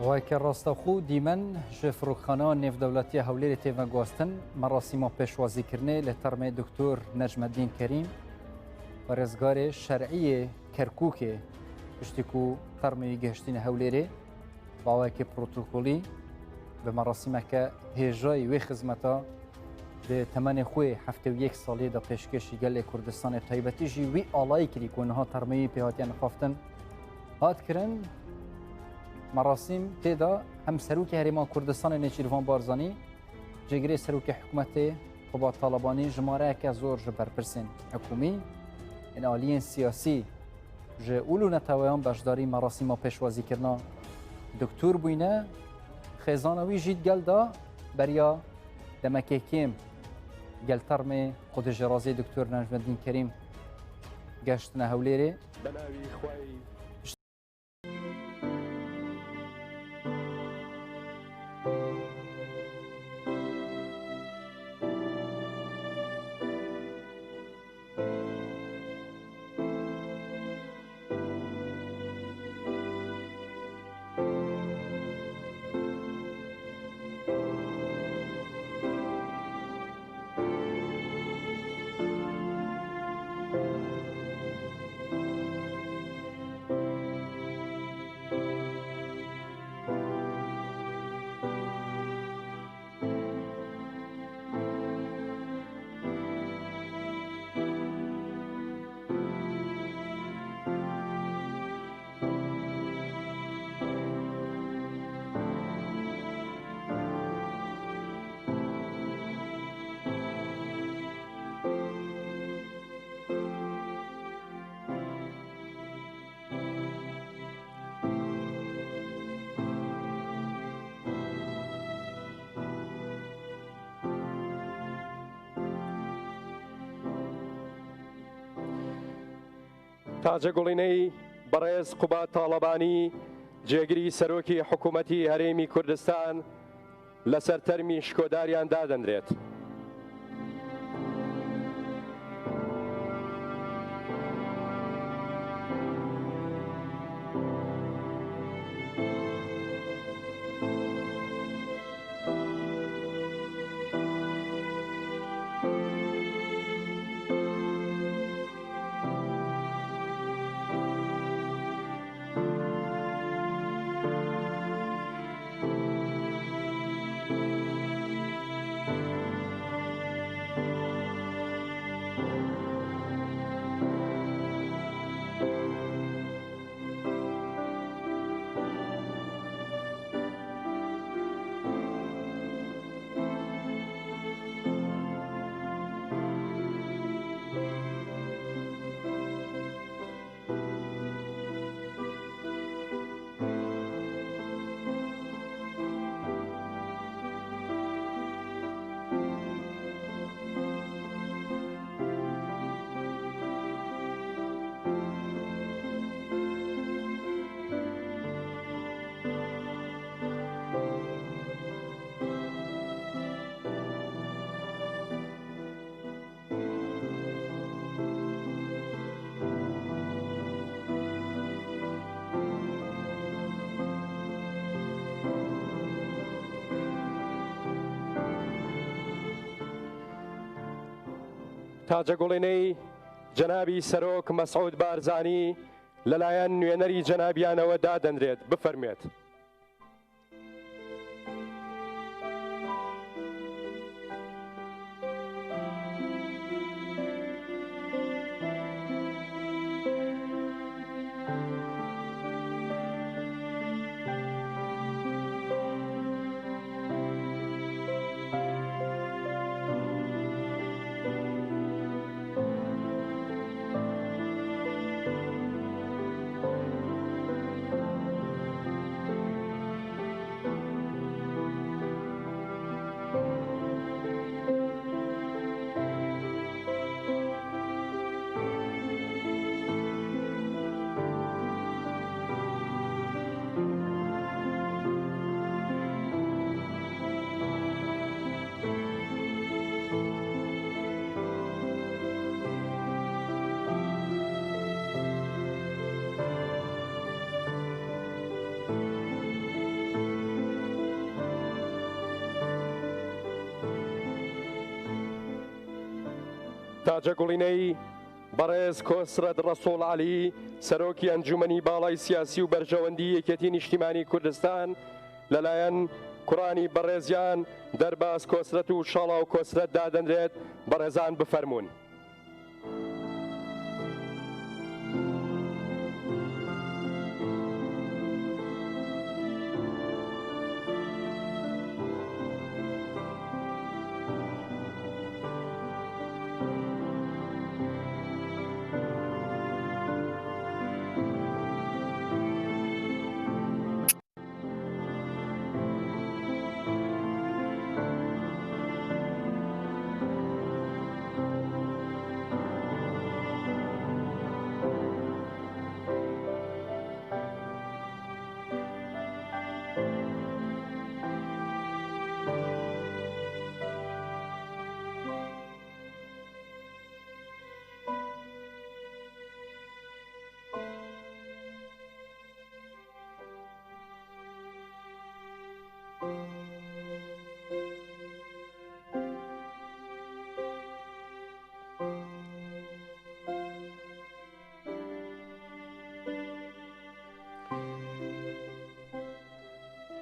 وایکر راستخو دیمن جفرخانه نفدولتی هولیر تی وگوهستن مراسم پیشوازی کرنه لترم دکتر نجمدین کریم و رزگار شرعی کرکوکه پشتیکو ترم وگوهشتین هولیره با وایک پروتوکولی به مراسم که هجای و خدمتا به تمن خوی هفته و یک سالی دا پیشکشی گل کردستان تایبتی جی وی آلای کلی که اونها ترمی پیهاتیان خوافتن هات کرن مراسم تیدا هم سروک هریمان کردستان نیچیروان بارزانی جگری سروک حکومت قبا طالبانی جماره که زور جبر پرسین حکومی این آلیین سیاسی جه اولو نتویان باشداری مراسم پیشوازی کرنا دکتور بوینه خیزانوی جید گل دا بریا دمکه کم گل ترم خود جرازی دکتور نجمدین کریم گشتن هولیره تاجە گوڵینەی بەڕێز قوبات تاڵەبانی جێگری سەرۆکی حکوومەتی هەرێمی کوردستان لەسەر تەرمی شکۆداریان دادەنرێت. تاجە گوڵینەی جەنابی سەرۆک مەسعود بارزانی لەلایەن نوێنەری جەنابیانەوە دادەنرێت بفەرمێت. تاجەگوڵینەی بەڕێز کۆسرەت ڕەسوڵ عەلی سەرۆکی ئەنجومەنی باڵای سیاسی و بەرژەوەندی یەکێتی نیشتیمانی کوردستان لەلایەن کوڕانی بەڕێزیان دەرباز کۆسرەت و شاڵاو کۆسرەت دادەنرێت. بەڕێزان بفەرمونون.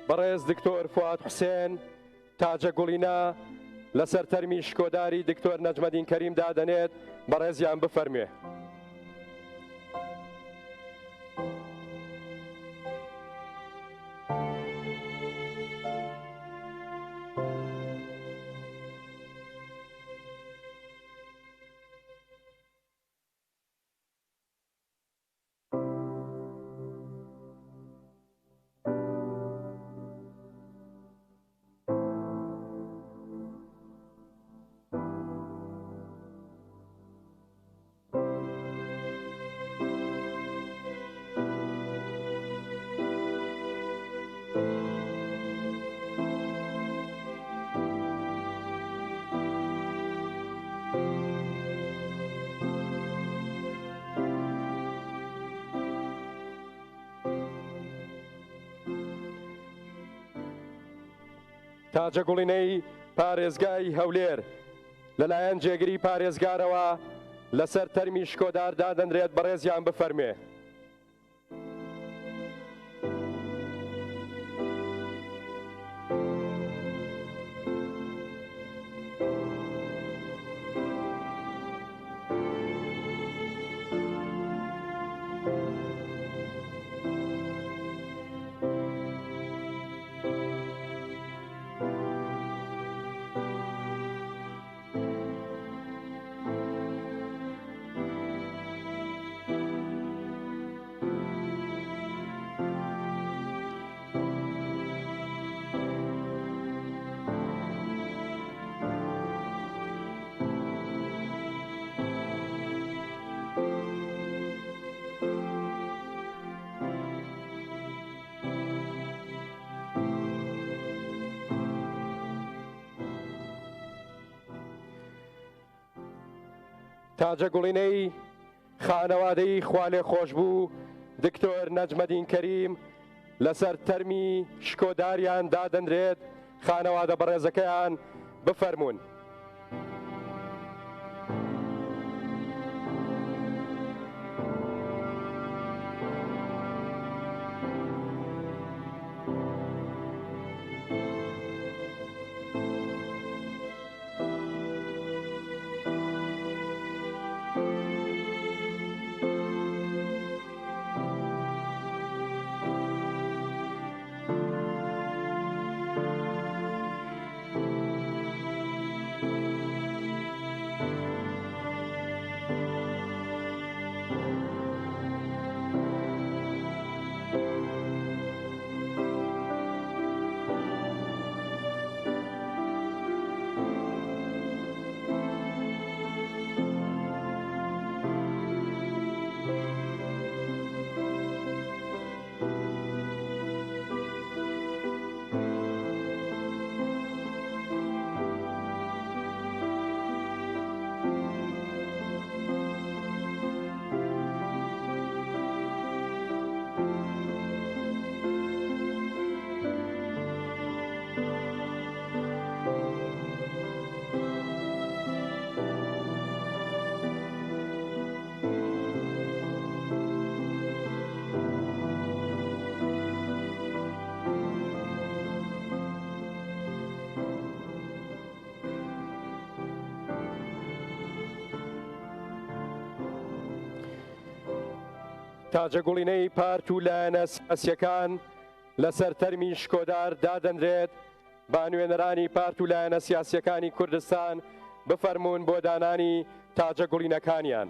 بەڕێز دکتۆر فواد حوسێن تاجەگوڵینە لەسەر تەرمی شکۆداری دکتۆر نەجمەدین کەریم دادەنێت. بەڕێزیان بفەرمێ. تاجەگوڵینەی پارێزگای هەولێر لەلایەن جێگری پارێزگارەوە لەسەر تەرمی شکۆدار دادەنرێت. بەڕێزیان بفەرمێ. تاجەگوڵینەی خانەوادەی خوالێ خۆشببوو دکتۆر نەجمەدین کەریم لەسەر تەرمی شکۆداریان دادەنرێت. خانەوادە بەڕێزەکەیان بفەرمونون. تاجەگوڵینەی پارت و لایەنە سیاسیەکان لەسەر تەرمی شکۆدار دادەنرێت با نوێنەرانی پارت و لایەنە سیاسیەکانی کوردستان بفەرمونون بۆ دانانی تاجەگوڵینەکانیان.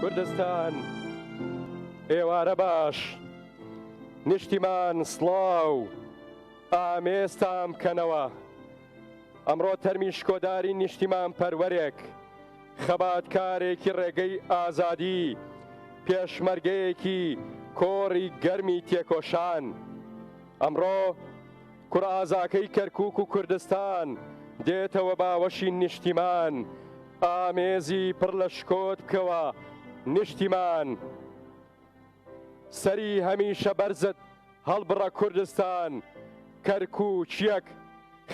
کوردستان ئێوارە باش، نیشتیمان سڵاو، ئامێستام بکەنەوە. ئەمڕۆ تەرمی شکۆداری نیشتیمان پەروەرێک، خەباتکارێکی ڕێگەی ئازادی، پێشمەرگەیەکی کۆڕی گەرمی تێکۆشان. ئەمڕۆ کوڕئازاکەی کەرکووک و کوردستان دێتەوە باوەشی نیشتیمان. ئامێزی پڕ لە شکۆت بکەوە نیشتیمان. سەری هەمیشە بەرزت هەڵبڕە کوردستان. کەرکووچیەک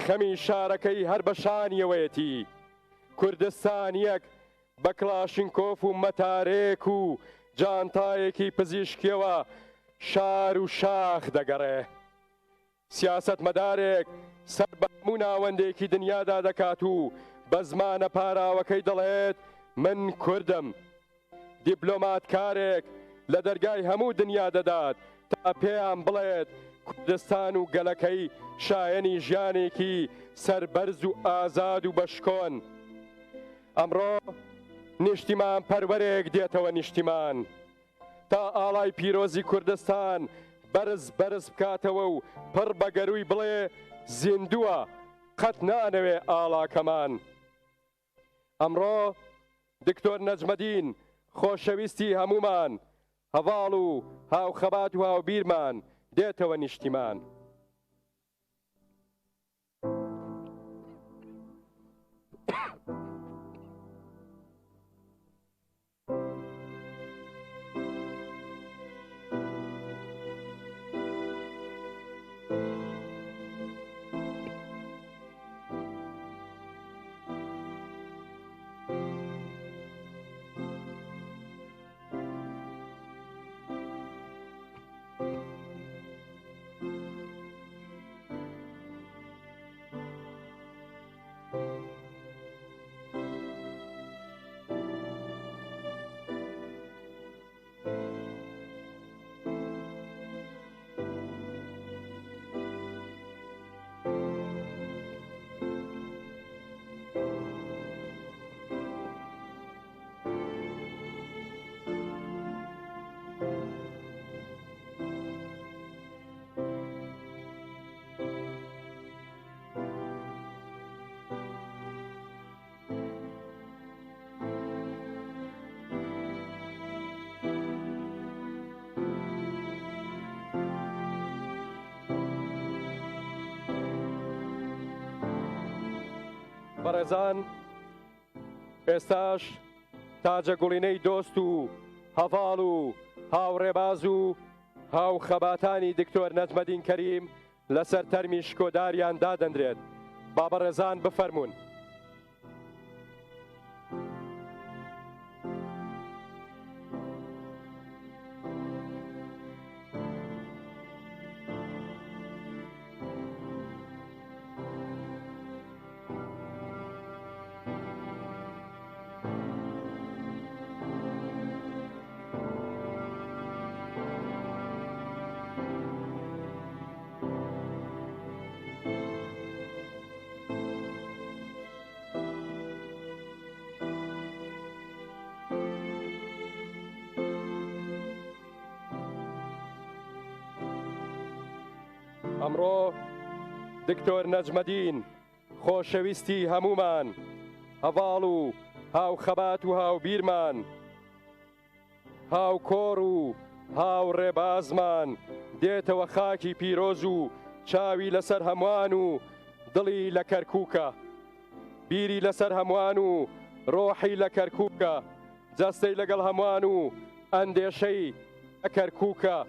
خەمی شارەکەی هەر بەشانیەوەیەتی. کوردستان یەک بە کلاشینکۆف و مەتارێک و جانتایەکی پزیشکیەوە شار و شاخ دەگەڕێ. سیاسەت مەدارێک سەر بە هەموو ناوەندێکی دنیادا دەکات و بە زمانە پاراوەکەی دەڵێت من کوردم. دیپلۆماتکارێک لە دەرگای هەموو دنیا دەدات تا پێیان بڵێت کوردستان و گەلەکەی شایەنی ژیانێکی سەربەرز و ئازاد و بەشکۆن. ئەمڕۆ نیشتیمان پەروەرێک دێتەوە نیشتیمان تا ئاڵای پیرۆزی کوردستان بەرز بەرز بکاتەوە و پڕ بە گەروی بڵێ زیندووە، قەت نانەوێ ئاڵاکەمان. ئەمڕۆ دکتۆر نەجمەدین خۆشەویستی هەمومان، هەڤاڵ و هاوخەبات و هاوبیرمان دێتەوە نیشتیمان. بەڕێزان، ئێستاش تاجەگوڵینەی دۆست و هەڤاڵ و هاوڕێباز و هاوخەباتانی دکتۆر نەجمەدین کەریم لەسەر تەرمی شکۆداریان دادەنرێت. با بەڕێزان بفەرمونون. ئەمڕۆ دکتۆر نەجمەدین خۆشەویستی هەمومان، هەڤاڵ و هاو خەبات و هاوبیرمان، هاو کۆڕ و هاو ڕێبازمان دێتەوە خاکی پیرۆز و چاوی لەسەر هەمووان و دڵی لە کەرکووکە، بیری لەسەر هەمووان و ڕۆحی لە کەرکووکە، جەستەی لەگەڵ هەمووان و ئەندێشەی لە کەرکووکە.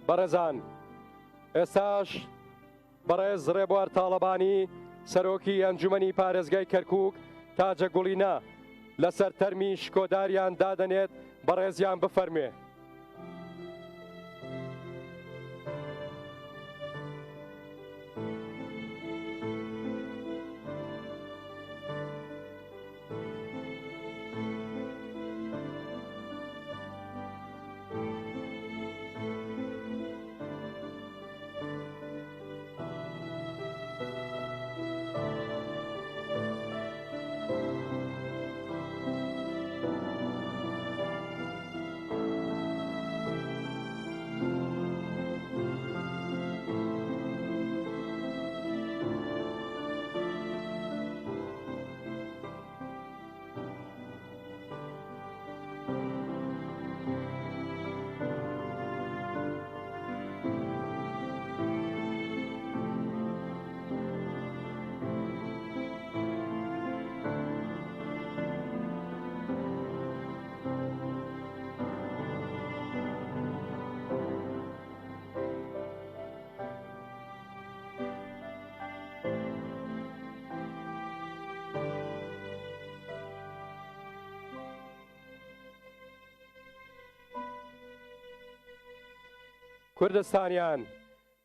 بەڕێزان، ئێستاش بەڕێز ڕێبوار تاڵەبانی سەرۆکی ئەنجومەنی پارێزگای کەرکووک تاجە گوڵینە لەسەر تەرمی شکۆداریان دادەنێت، بەڕێزیان بفەرمێ. کوردستانیان،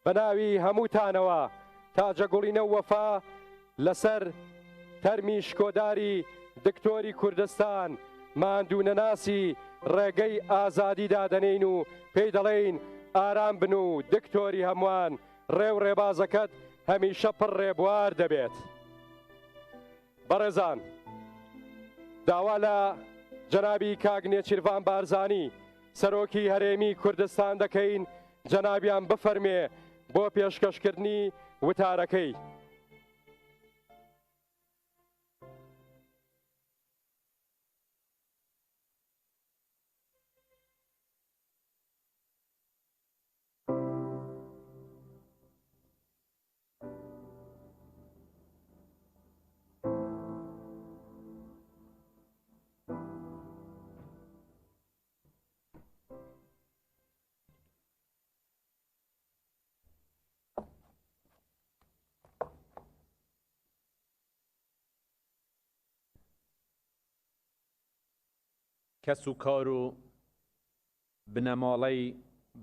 بە ناوی هەمووتانەوە تاجە گوڵینە و وەفا لەسەر تەرمی شکۆداری دکتۆری کوردستان ماندوو نەناسی ڕێگەی ئازادی دادەنین و پێی دەڵێین ئارام بن و دکتۆری هەمووان، ڕێو ڕێبازەکەت هەمیشە پڕ ڕێبوار دەبێت. بەڕێزان، داوا لە جەنابی کاک نێچیروان بارزانی سەرۆکی هەرێمی کوردستان دەکەین، جەنابیان بفەرمێ بۆ پێشکەشکردنی وتارەکەی. کەس و کار و بنەماڵەی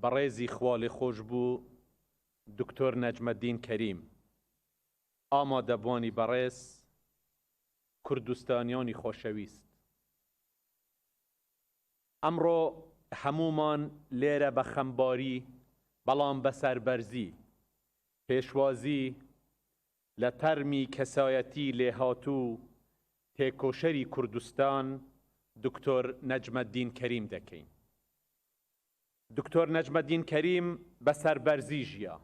بەڕێزی خواڵی خۆش بوو دکتۆر نەجمەدین کەریم، ئامادەبوانی بەڕێز، کوردستانیانی خۆشەویست. ئەمڕۆ هەمومان لێرە بە خەمباری بەڵام بە سەربەرزی پێشوازی لە تەرمی کەسایەتی لێهاتوو تێکۆشەری کوردستان دکتۆر نەجمەدین کەریم دەکەین. دکتۆر نەجمەدین کەریم بەسەربەرزی ژیا.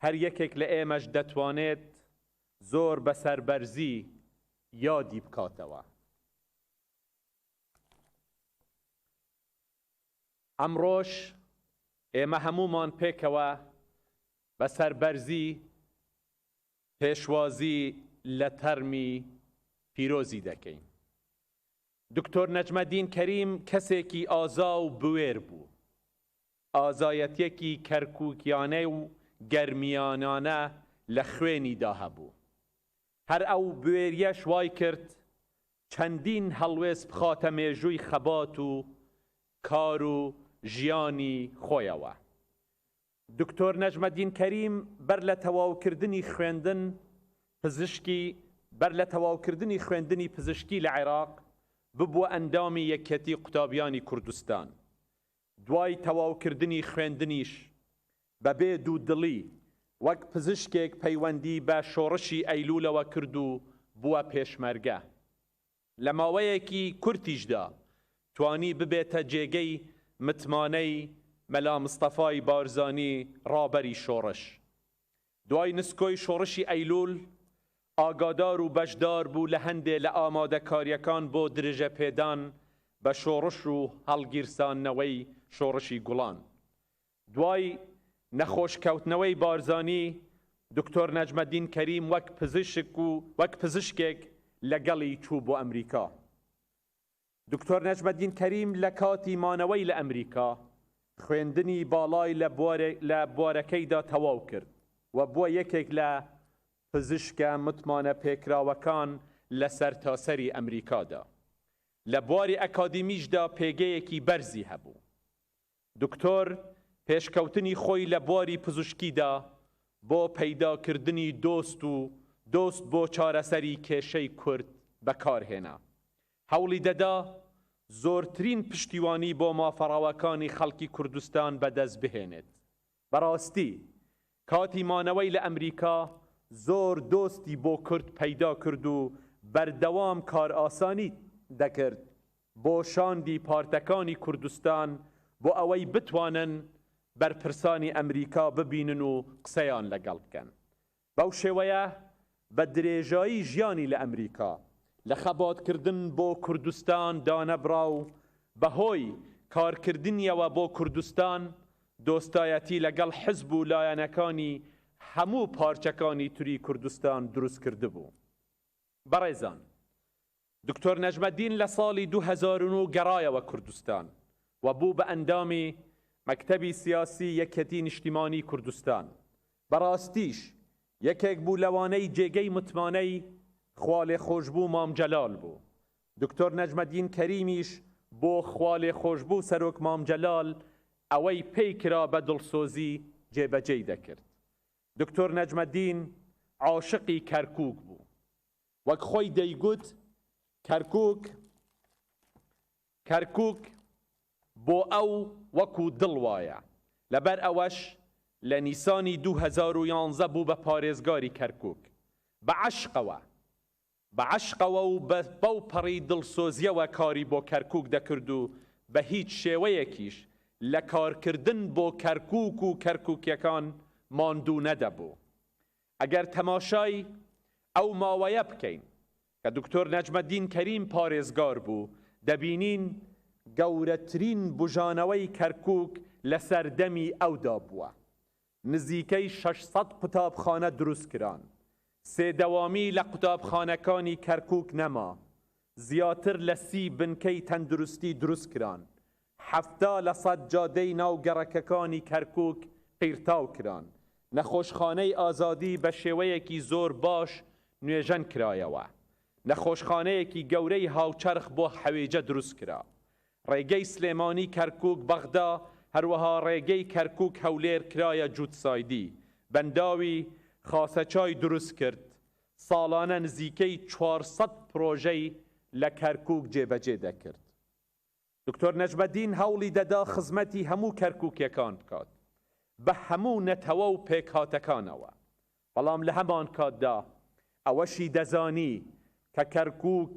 هەر یەکێک لە ئێمەش دەتوانێت زۆر بەسەربەرزی یادی بکاتەوە. ئەمڕۆژ ئێمە هەمومان پێکەوە بەسەربەرزی پێشوازی لە تەرمی پیرۆزی دەکەین. دکتۆر نەجمەدین کەریم کەسێکی ئازا و بوێر بوو. ئازایەتیەکی کەرکووکیانە و گەرمیانانە لە خوێنیدا هەبوو. هەر ئەو بوێریەش وای کرد چەندین هەڵوێز بخاتە مێژووی خەبات و کار و ژیانی خۆیەوە. دکتۆر نەجمەدین کەریم بەر لە تەواوکردنی خوێندنی پزیشکی لە عێراق ببووە ئەندامی یەکێتی قوتابیانی کوردستان. دوای تەواوکردنی خوێندنیش بەبێ دوودڵی وەک پزیشکێک پەیوەندی بە شۆڕشی ئەیلوولەوە کرد و بووە پێشمەرگە. لە ماوەیەکی کورتیشدا توانی ببێتە جێگەی متمانەی مەلا مستەفای بارزانی ڕابەری شۆڕش. دوای نسکۆی شۆڕشی ئەیلوول ئاگادار و بەشدار بوو لە هەندێ لە ئامادەکاریەکان بۆ درێژە پێدان بە شۆڕش و هەڵگیرسانەوەی شۆڕشی گوڵان. دوای نەخۆشکەوتنەوەی بارزانی دکتۆر نەجمەدین کەریم وەک پزیشکێک لەگەڵی چوو بۆ ئەمریکا. دکتۆر نەجمەدین کەریم لە کاتی مانەوەی لە ئەمریکا خوێندنی باڵای لە بوارەکەیدا تەواو کرد و بووە یەکێک لە پزیشکە متمانە پێکراوەکان لە سەرتاسەری ئەمریکادا. لە بواری ئەکادیمیشدا پێگەیەکی بەرزی هەبوو. دکتۆر پێشکەوتنی خۆی لە بواری پزیشکیدا بۆ پەیداکردنی دۆست بۆ چارەسەری کێشەی کورد بەکارهێنا. هەوڵی دەدا زۆرترین پشتیوانی بۆ مافەڕاوەکانی خەڵکی کوردستان بەدەست بهێنێت. بەڕاستی کاتی مانەوەی لە ئەمریکا زۆر دۆستی بۆ کورد پەیدا کرد و بەردەوام کار ئاسانی دەکرد بۆ شاندی پارتەکانی کوردستان بۆ ئەوەی بتوانن بەرپرسانی ئەمریکا ببینن و قسەیان لەگەڵ بکەن. بەو شێوەیە بە درێژایی ژیانی لە ئەمریکا لە خەباتکردن بۆ کوردستان دانەبرا و بەهۆی کارکردنیەوە بۆ کوردستان دۆستایەتی لەگەڵ حزب و لایەنەکانی هەموو پارچەکانی توری کوردستان دروست کرده بوو. بەڕێزان، دکتۆر نەجمەدین لە ساڵی 2009 گەڕایەوە کوردستان و بوو بە ئەندامی مەکتەبی سیاسی یەکێتی نیشتیمانی کوردستان. بەڕاستیش یەکێک بوو لەوانەی جێگەی متمانەی خوالێ خۆشبوو مامجەلال بوو. دکتۆر نەجمەدین کەریمیش بۆ خوالێ خۆشبوو سەرۆک مامجەلال ئەوەی پێی کرا بە دڵسۆزی جێبەجێی دەکرد. دکتۆر نەجمەدین عاشقی کەرکووک بوو. وەک خۆی دەیگوت کەرکووک بۆ ئەو وەکو دڵ وایە. لەبەر ئەوەش لە نیسانی 2011 بوو بە پارێزگاری کەرکووک. بە عەشقەوە و بەو پەڕی دڵسۆزیەوە کاری بۆ کەرکووک دەکرد و بە هیچ شێوەیەکیش لە کارکردن بۆ کەرکووک و کەرکووکیەکان ماندوو نەدەبوو. ئەگەر تەماشای ئەو ماوەیە بکەین کە دکتۆر نەجمەدین کەریم پارێزگار بوو، دەبینین گەورەترین بژانەوەی کەرکووک لە سەردەمی ئەودا بووە. نزیکەی 600 قوتابخانە دروست کران. سێدەوامی لە قوتابخانەکانی کەرکووک نەما. زیاتر لە 30 بنکەی تەندروستی دروست کران. 70% جادەی ناوگەڕەکەکانی کەرکووک قیرتاو کران. نەخۆشخانەی ئازادی بە شێوەیەکی زۆر باش نوێژەن کرایەوە. نەخۆشخانەیەکی گەورەی هاوچەرخ بۆ حەوێجە دروست کرا. ڕێگەی سلێمانی کەرکووک بەغدا، هەروەها ڕێگەی کەرکووک هەولێر کرایە جووتسایدی. بەنداوی خاسەچای دروست کرد. ساڵانە نزیکەی 400 پرۆژەی لە کەرکووک جێبەجێ دەکرد. دکتۆر نەجمەدین هەوڵی دەدا خزمەتی هەموو کەرکووکیەکان بکات. بە هەموو نەتەوە و پێکهاتەکانەوە. بەڵام لە هەمان کاتدا ئەوەشی دەزانی کە کەرکووک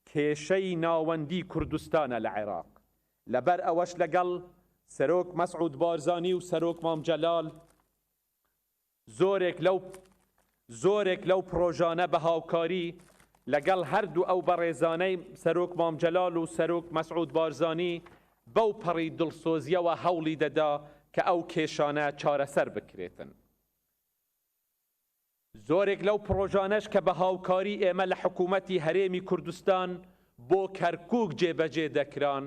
کێشەی ناوەندی کوردستانە لە عێراق. لەبەر ئەوەش لەگەڵ سەرۆک مەسعود بارزانی و سەرۆک مام جەلال زۆرێک لەو پرۆژانە بە هاوکاری لەگەڵ هەردوو ئەو بەڕێزانەی سەرۆک مام جەلال و سەرۆک مەسعود بارزانی بەو پەڕی دڵسۆزیەوە هەوڵی دەدا کە ئەو کێشانە چارەسەر بکرێتن. زۆرێک لەو پرۆژانەش کە بە هاوکاری ئێمە لە حکوومەتی هەرێمی کوردستان بۆ کەرکووک جێبەجێ دەکران،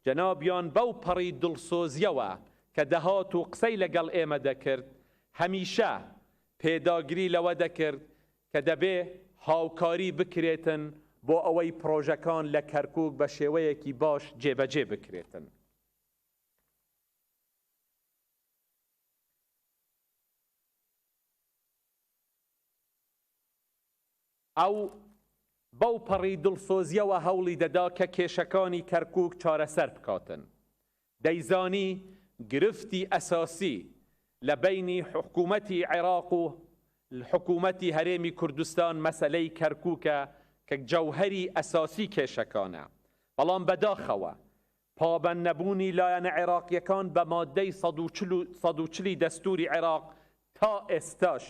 جەنابیان بەو پەڕی دڵسۆزیەوە کە دەهات و قسەی لەگەڵ ئێمە دەکرد، هەمیشە پێداگری لەوە دەکرد کە دەبێ هاوکاری بکرێتن بۆ ئەوەی پرۆژەکان لە کەرکووک بە شێوەیەکی باش جێبەجێ بکرێتن. ئەو بەو پەڕی دڵسۆزیەوە هەوڵی دەدا کە کێشەکانی کەرکووک چارەسەر بکاتن. دەیزانی گرفتی ئەساسی لە بینی حکوومەتی عێراق و حکوومەتی هەرێمی کوردستان مەسەلەی کەرکووکە کە جەوهەری ئەساسی کێشەکانە. بەڵام بەداخەوە پابەند نەبوونی لایەنە عێراقیەکان بە مادەی 140 دەستوری عێراق تا ئێستاش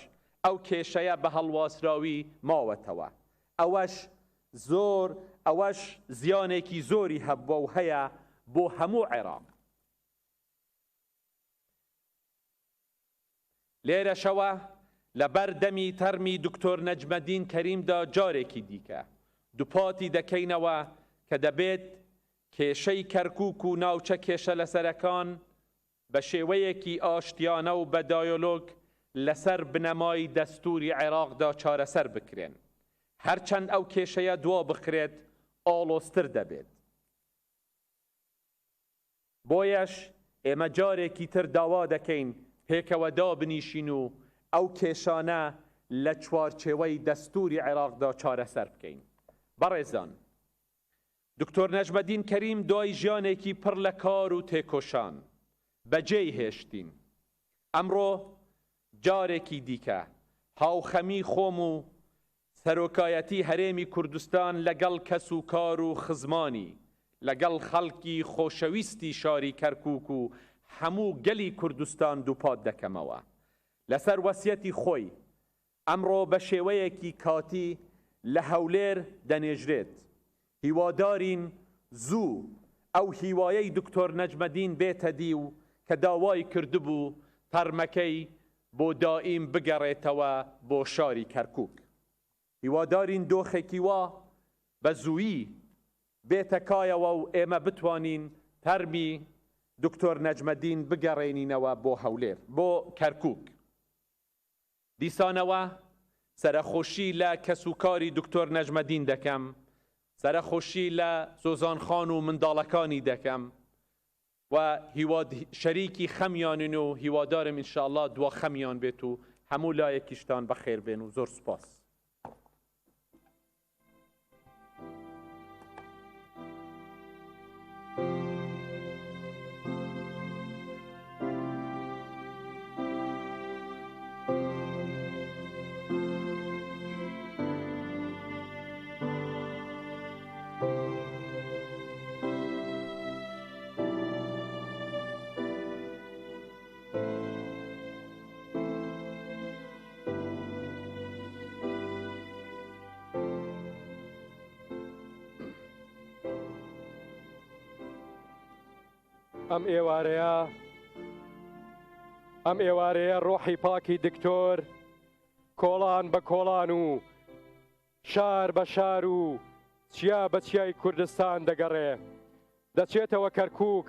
ئەو کێشەیە بە هەڵواسراوی ماوەتەوە. ئەوەش زیانێکی زۆری هەبووە و هەیە بۆ هەموو عێراق. لێرەشەوە لەبەر دەمی تەرمی دکتۆر نەجمەدین کەریمدا جارێکی دیکە دووپاتی دەکەینەوە کە دەبێت کێشەی کەرکووک و ناوچە کێشە لەسەرەکان بە شێوەیەکی ئاشتیانە و بە دایۆلۆگ لەسەر بنەمای دەستوری عێراقدا چارەسەر بکرێن. هەرچەند ئەو کێشەیە دوا بخرێت ئاڵۆزتر دەبێت. بۆیەش ئێمە جارێکی تر داوا دەکەین پێکەوە دابنیشین و ئەو کێشانە لە چوارچێوەی دەستوری عێراقدا چارەسەر بکەین. بەڕێزان، دکتۆر نەجمەدین کەریم دوای ژیانێکی پڕ لە کار و تێکۆشان بەجێی هێشتین. ئەمڕۆ جارێکی دیکە هاوخەمی خۆم و سەرۆکایەتی هەرێمی کوردستان لەگەڵ کەس و کار و خزمانی لەگەڵ خەڵکی خۆشەویستی شاری کەرکووک و هەموو گەلی کوردستان دووپات دەکەمەوە. لەسەر وەسیەتی خۆی ئەمڕۆ بە شێوەیەکی کاتی لە هەولێر دەنێژرێت. هیوادارین زوو ئەو هیوایەی دکتۆر نەجمەدین بێتە دی و کە داوای کردبوو تەرمەکەی بۆ دائیم بگەڕێتەوە بۆ شاری کەرکووک. هیوادارین دۆخێکی وا بە زوویی بێتە کایەوە و ئێمە بتوانین تەرمی دکتۆر نەجمەدین بگەڕێنینەوە بۆ هەولێر بۆ کەرکووک. دیسانەوە سەرخۆشی لە کەسوکاری دکتۆر نەجمەدین دەکەم، سەرخۆشی لە زۆزانخان و منداڵەکانی دەکەم و شەریکی خەمیانن و هیوادارم ئینشاءالله دوا خەمیان بێت و هەموو لایەکیشتان بەخێر بێن و زۆر سوپاس. ئەم ئێوارەیە ڕۆحی پاکی دکتۆر کۆڵان بە کۆڵان و شار بە شار و چیا بە چیای کوردستان دەگەڕێ. دەچێتەوە کەرکووک،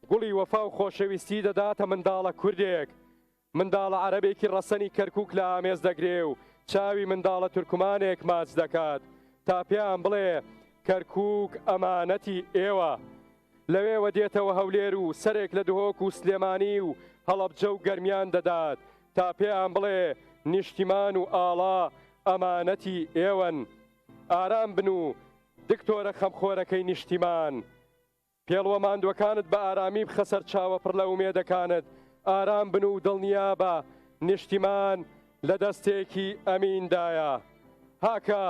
گوڵی وەفا و خۆشەویستی دەداتە منداڵە کوردێک، منداڵە عەرەبێکی ڕەسەنی کەرکووک لە ئامێز دەگرێ و چاوی منداڵە تورکمانێک ماچ دەکات تا پێیان بڵێ کەرکووک ئەمانەتی ئێوە. لەوێوە دێتەوە هەولێر و سەرێک لە دهۆک و سلێمانی و هەڵەبجە و گەرمیان دەدات تا پێیان بڵێ نیشتیمان و ئاڵا ئەمانەتی ئێوەن. ئارام بن و دکتۆرە خەمخۆرەکەی نیشتیمان، پێڵوە ماندوەکانت بە ئارامی بخە سەر چاوە پڕ لە ئومێدەکانت، ئارام بن و دڵنیا بە نیشتیمان لە دەستێکی ئەمیندایە. هاکە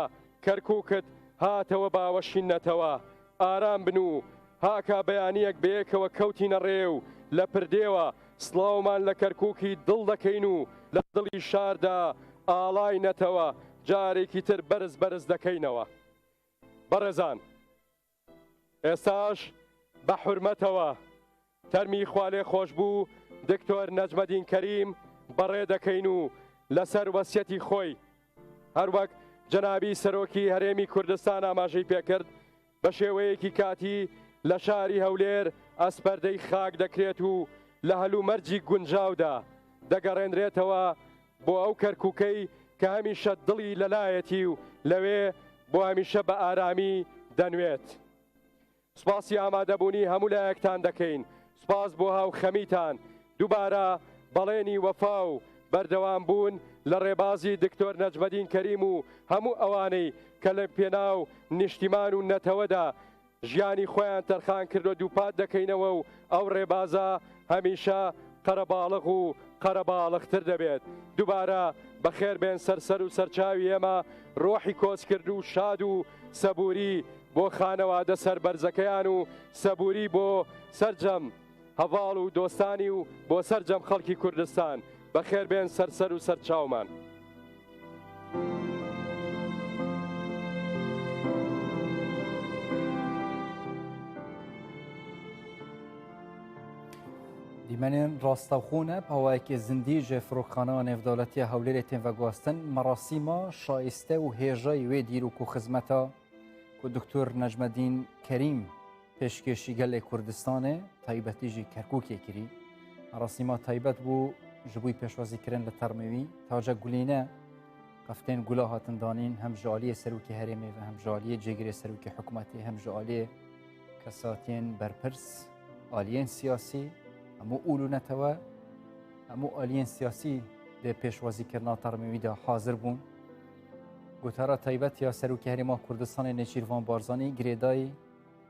کەرکووکت هاتەوە باوەشینەتەوە، ئارام بن و هاکە بەیانیەک بەیەکەوە کەوتینە ڕێو لە پردێوە، سڵاومان لە کەرکووکی دڵ دەکەین و لە دڵی شاردا ئاڵای نەتەوە جارێکی تر بەرز بەرز دەکەینەوە. بەڕێزان، ئێستاش بە حورمەتەوە تەرمی خوالێ خۆش بوو دکتۆر نەجمەدین کەریم بەڕێ دەکەین و لەسەر وەسیەتی خۆی هەروەک جەنابی سەرۆکی هەرێمی کوردستان ئاماژەی پێکرد بە شێوەیەکی کاتی لە شاری هەولێر ئەسپەردەی خاک دەکرێت و لە هەلومەرجی گونجاودا دەگەڕێنرێتەوە بۆ ئەو کەرکووکەی کە هەمیشە دڵی لەلایەتی و لەوێ بۆ هەمیشە بە ئارامی دەنوێت. سوپاسی ئامادەبوونی هەموو لایەکتان دەکەین. سوپاس بۆ هاو خەمیتان. دووبارە بەڵێنی وەفا و بەردەوام بوون لە ڕێبازی دکتۆر نەجمەدین کەریم و هەموو ئەوانەی کە لە پێناو نیشتیمان و نەتەوەدا ژیانی خۆیان تەرخان کردو دووپات دەکەینەوە و ئەو ڕێبازە هەمیشە قەرەباڵغ و قەرەباڵغتر دەبێت. دووبارە بەخێر بێن سەرسەر و سەرچاوی ئێمە ڕۆحی کۆچکرد و شاد و سەبووری بۆ خانەوادە سەربەرزەکەیان و سەبووری بۆ سەرجەم هەڤاڵ و دۆستانی و بۆ سەرجەم خەڵکی کوردستان. بەخێر بێن سەرسەر و سەرچاومان. دیمەنێن ڕاستەوخۆنە پاوایەکی زیندی ژێ فڕۆکخانەوە نێودەوڵەتیە هەولێرێ تێن ڤەگواستن مەراسیمە شایستە و هێژەی وێ دیروک و خزمەتە کو دکتۆر نەجمەدین کەریم پێشکێشی گەلێ کوردستانێ تایبەتیژی کەرکووکێ کری. مەراسیمە تایبەت بوو ji بووی پێشوازیکردن لە تەرمەوی تاجە گولینە قەفتێن گولا هاتندانین هەم ji aliyê serokê herêmê ve hem ji aliyê cêgirê serokê hikûmetê hem ji aliyê kesatên berpirs aliyên siyasî hemû ûlûnetەوە hemû aliyên siyasî dê pêşwazîkirina termêwî de hazir bûn. Gotara taybet ya serokê herêma Kurdistanê Nêçîrvan Barzanî girêdayî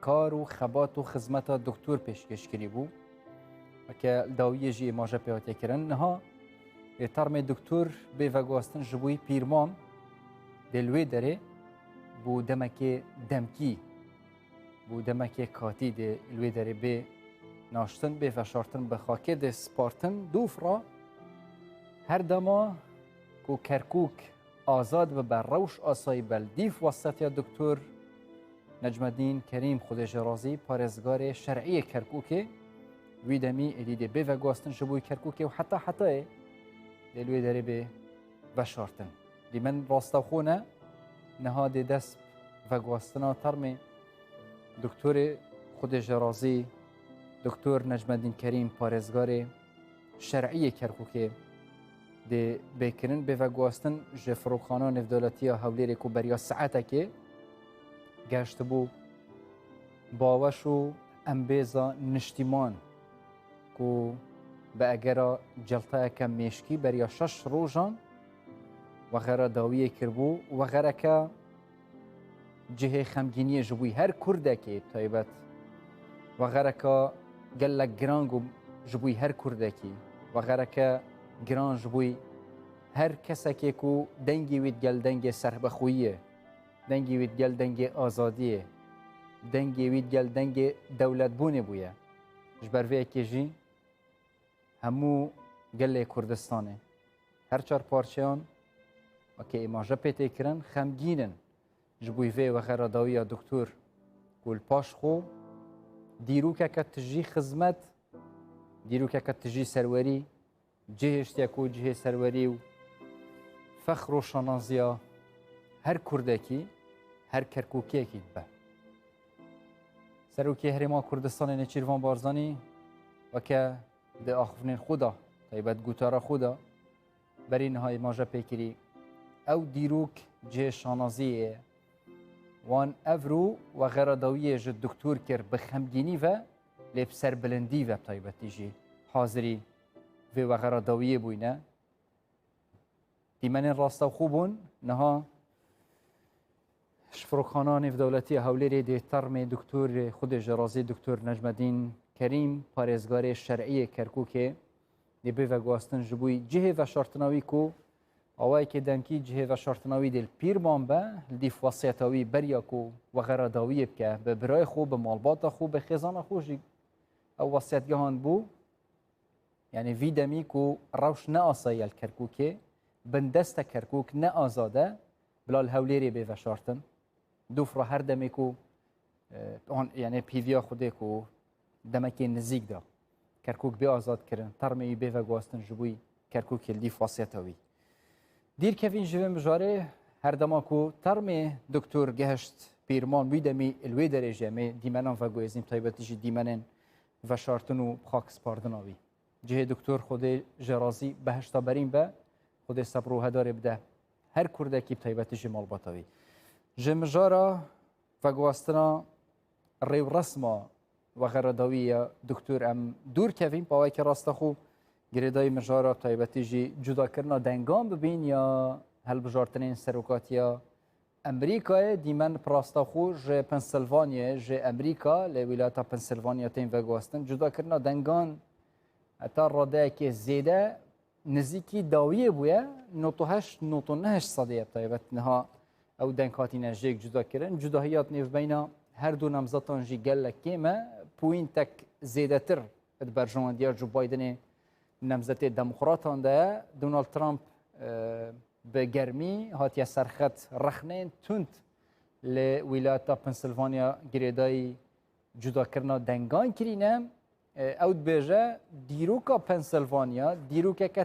kar û xebat û xizmeta doktor pêşkêşkirî bû. که داویه جی ماجه پیاده کردن نه ترم دکتر به وگاستن جبوی پیرمان دلوی داره بو دمکی دمکی بو دمکی کاتی دلوی داره به ناشتن به فشارتن به خاکه ده سپارتن دوفرا هر دما کو کرکوک آزاد و بر روش آسای بلدیف وسط یا دکتر نجمدین کریم خودش رازی پارزگار شرعی کرکوکه وی دمی الیده به وگاستن جبوی کرکوکه و حتی دلوی داره به وشارتن دی من راستاخونه نهاد دست وگاستنا ترم دکتر خود جرازی دکتر نجمدین کریم پارزگار شرعی کرکوکه دی بکرن به وگاستن جفروخانه نفدولتی هولیر کو بریا ساعته که گشت بو باوش و انبیزا نشتیمان کو به اگرا جلطه که میشکی بریا 6 روزان و غیره داویه کربو و غیره که جهه خمگینی جبوی هر کرده که تایبت و غیره که گلک گرانگو جبوی هر کرده که و غیره که گران جبوی هر کسی که کو دنگی وید گل دنگ سربخویه دنگی وید گل دنگ آزادیه دنگی وید گل دنگ دولت بونه بویه جبروه که جی همو گله کردستانه هر چار پارچهان و که ایماجه پیته کرن خمگینن جبویوه و غیرداوی دکتور گل پاش خو دیروکه که تجی خزمت دیروکه که تجی سروری جهشت یکو جه سروری و فخر و شانازیا هر کرده کی هر کرکوکی کی به سروکی هرما کردستان نچیروان بارزانی و که ده آخفنین خودا تایبت گوتارا خودا بری نهای ماجه پیکری او دیروک جه شانازیه وان افرو و غیرداویه جه دکتور کر بخمگینی و لیب سر بلندی و تایبتی جی حاضری و غیرداویه بوینه دیمن راستا خوبون نها شفروخانه نفدولتی هولیر ده ترم دکتور خود جرازی دکتور نجمدین کریم پارێزگارê şerعiyê Kerkûkê نبی وگواستن جبوی جهه و شرطناوی کو آوای که دنکی جهه و شرطناوی دل پیر بامبه لدیف وصیتاوی بریا کو و غرداوی بکه به برای خو به مالبات خو به خزان خوشی او وصیتگاهان بو یعنی وی دمی کو روش نه آسایل کرکوکه بندست کرکوک نه آزاده بلال هولیری به وشارتن دوف را هر دمی کو یعنی پیویا خوده کو دمکی نزیک دا کرکوک به آزاد کردن ترمی به وگواستن جبوی کرکوک دی فاسیتاوی دیر کفین جوه مجاره هر دما کو ترمی دکتر گهشت پیرمان بیدمی الوی درجه می دیمنان وگویزیم تایبتیجی دیمنن وشارتن و خاک سپاردناوی جه دکتر خود جرازی بهشتا بریم به خود صبر و هدار بده هر کرده کی تایبتیجی مالباتاوی جمجارا وگواستنا ریو رسما و غرداوی دکتر ام دور کویم پاوی که راستا خو گریدای مجارا تایبتیجی جدا کرنا دنگام ببین یا هل بجارتنین سروکاتیا امریکا دیمن پراستا خو ج پنسیلوانیا ج امریکا لولایت پنسیلوانیا تیم وگواستن جدا کرنا دنگان اتا راده که زیده نزیکی داویه بویه نوتو نهش صدیه تایبت نها او دنکاتی نجیک جدا کردن جداهیات نیف بینا هر دو نمزتان جی گل کیمه پوین تک زیده تر برجوان دیار جو بایدن نمزت دموکراتان ده دونالد ترامپ به گرمی هاتی سرخط رخنین تند لولایت پنسیلوانیا گریدای جدا کرنا دنگان کرینه او بیجه دیروکا پنسیلوانیا دیروکا که